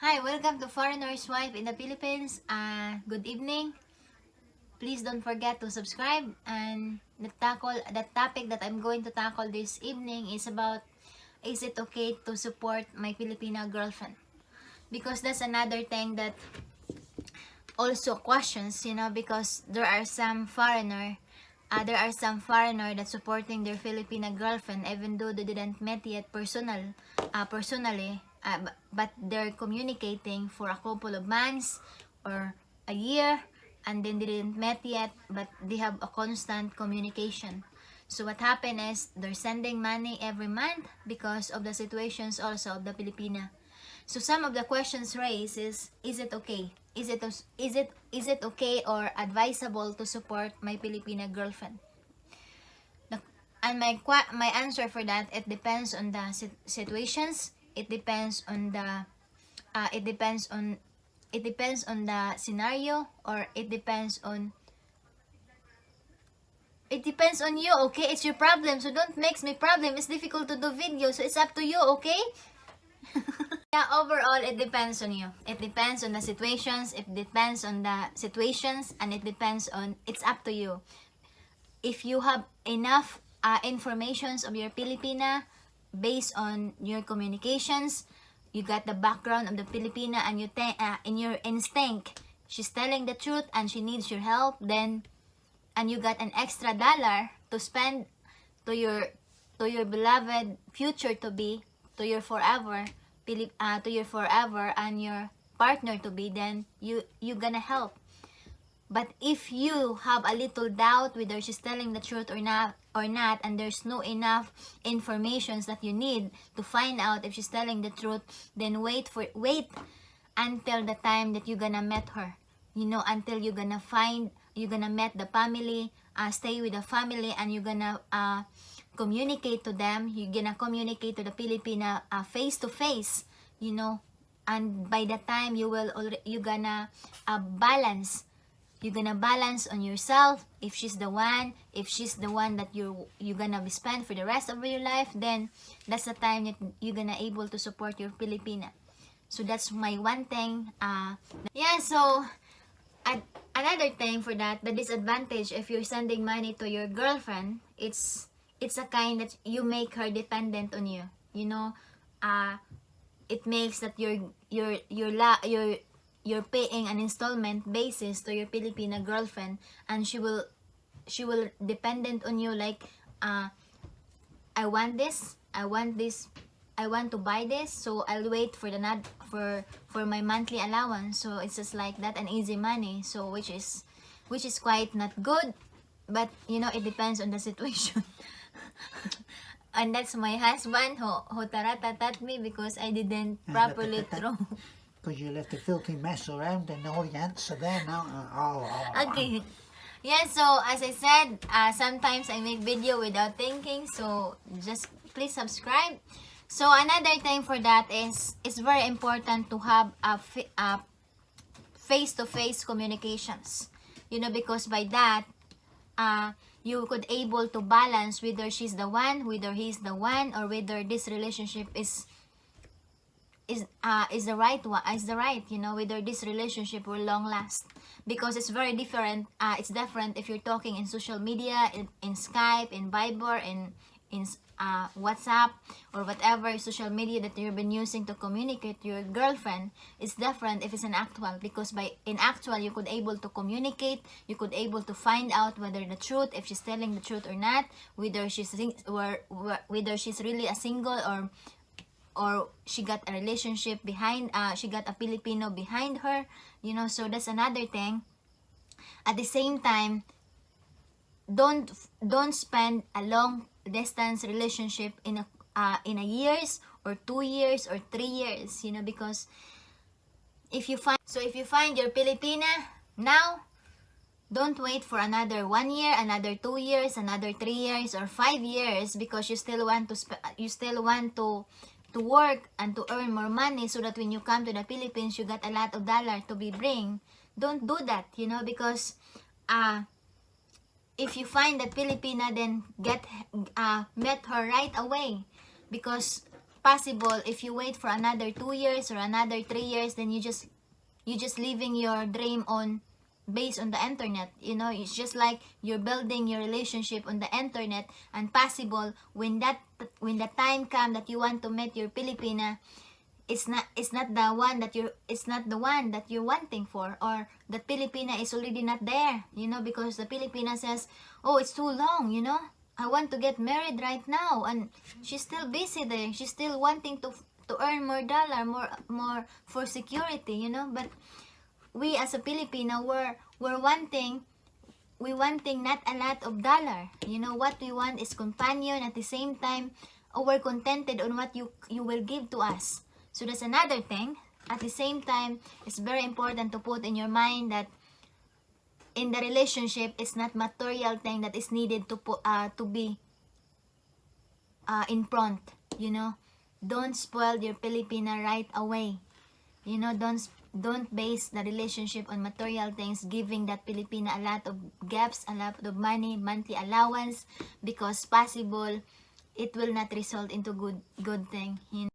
Hi, welcome to Foreigner's Wife in the Philippines. Good evening. Please don't forget to subscribe. And the topic that I'm going to tackle this evening is about, is it okay to support my Filipina girlfriend? Because that's another thing that also questions, because there are some foreigner that supporting their Filipina girlfriend even though they didn't met yet personally, but they're communicating for a couple of months or a year, and then they didn't met yet, but they have a constant communication. So what happened is they're sending money every month because of the situations also of the Filipina. So some of the questions raised is it okay? Is it okay or advisable to support my Filipina girlfriend? And my answer for that, it depends on the situations. It depends on the scenario, or it depends on you, okay? It's your problem, so don't make me problem. It's difficult to do video, so it's up to you, okay? Yeah, overall, it depends on you. It depends on the situations. And it depends on, it's up to you. If you have enough informations of your Filipina based on your communications, you got the background of the Filipina, and you in your instinct, she's telling the truth and she needs your help, then, and you got an extra dollar to spend to your beloved future to be, to your forever and your partner to be, then you gonna help. But if you have a little doubt whether she's telling the truth or not, and there's no enough informations that you need to find out if she's telling the truth, then wait until the time that you're gonna meet her. Until you're gonna meet the family, stay with the family, and you're gonna communicate to them. You're gonna communicate to the Filipina face to face, and by the time you're gonna balance. You're gonna balance on yourself. If she's the one that you're gonna spend for the rest of your life, then that's the time that you're gonna able to support your Filipina. So that's my one thing. So another thing for that, the disadvantage if you're sending money to your girlfriend, it's a kind that you make her dependent on you. It makes that you're paying an installment basis to your Filipina girlfriend, and she will dependent on you, like, I want to buy this, so I'll wait for for my monthly allowance. So it's just like that, an easy money, so which is quite not good, but it depends on the situation. And that's my husband who taratatat me because I didn't properly throw. Because you left a filthy mess around and all the answer there now. Okay. Yeah, so as I said, sometimes I make video without thinking, so just please subscribe. So another thing for that is, it's very important to have a face-to-face communications. Because by that, you could able to balance whether she's the one, whether he's the one, or whether this relationship is the right one, whether this relationship will long last. Because it's very different. It's different if you're talking in social media, in Skype, in Viber, in WhatsApp, or whatever social media that you've been using to communicate to your girlfriend. It's different if it's an actual, because in actual you could able to communicate, you could able to find out whether the truth, if she's telling the truth or not, whether she's really a single, or she got a relationship behind, she got a Filipino behind her, so that's another thing. At the same time, don't spend a long distance relationship in a years or 2 years or 3 years, because if you find your Filipina now, don't wait for another 1 year, another 2 years, another 3 years or 5 years, because you still want to work and to earn more money, so that when you come to the Philippines, you got a lot of dollar to be bring. Don't do that, because if you find that Filipina, then met her right away, because possible, if you wait for another 2 years or another 3 years, then you just living your dream on based on the internet. You know, it's just like you're building your relationship on the internet, and possible when the time come that you want to meet your Filipina, it's not the one that you're wanting for, or the Filipina is already not there, you know, because the Filipina says, oh, it's too long, you know, I want to get married right now, and she's still busy there, she's still wanting to earn more dollar, more for security, you know. But we as a Filipino, we're wanting not a lot of dollar, you know. What we want is companion, at the same time, we're contented on what you will give to us. So that's another thing. At the same time, it's very important to put in your mind that in the relationship, it's not material thing that is needed to be in front, you know. Don't spoil your Filipina right away, you know. Don't base the relationship on material things, giving that Filipina a lot of gaps, a lot of money, monthly allowance, because possible it will not result into good thing, you know.